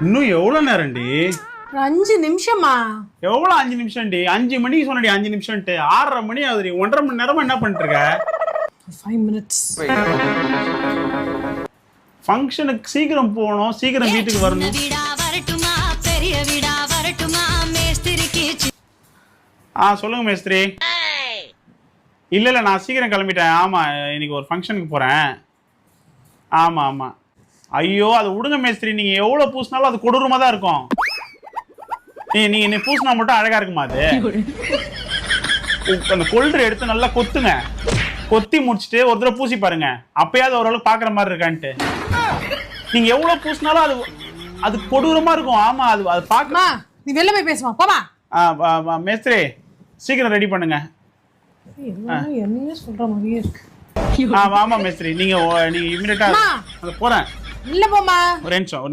இன்னும் எவ்வளவு நேரம்டி? 5 நிமிஷமா? எவ்வளவு 5 நிமிஷம்டி? 5 மணிக்கு சொன்னடி 5 நிமிஷம்ட்டு. 6:30 மணி ஆகுதுடி. 1.5 மணி நேரமா என்ன பண்ணிட்டு இருக்க? 5 minutes. ஃபங்க்ஷனுக்கு சீக்கிரம் போகணும், சீக்கிரம் வீட்டுக்கு வரணும். சொல்லுங்க மேஸ்திரி. இல்ல நான் சீக்கிரம் கிளம்பிட்டேன். ஆமா இன்னைக்கு ஒரு ஃபங்க்ஷனுக்கு போறேன். ஆமா. ஐயோ அது விடுங்க மேஸ்திரி. நீங்க எவ்வளவு பூசினாலும் அது கொடூரமா தான் இருக்கும். நீங்க பூசினா மட்டும் அழகா இருக்குமா? அது அந்த கொல்ற எடுத்து நல்லா கொத்துங்க. கொத்தி முடிச்சுட்டு ஒரு தடவை பூசி பாருங்க. அப்பயாவது ஓரளவுக்கு பாக்குற மாதிரி இருக்கான்ட்டு. நீங்க எவ்வளவு பூசினாலும் அது கொடூரமா இருக்கும். ஆமா அது பாக்க. நீ வெளில போய் பேசுமா போமா. மேஸ்திரி சீக்கிரம் ரெடி பண்ணுங்க. என்னையே சொல்ற மாதிரியே இருக்கு. ஆமா மேஸ்திரி நீங்க இமிடியேட்டா போறேன். இல்ல போமா. ஒரு நிமிஷம்.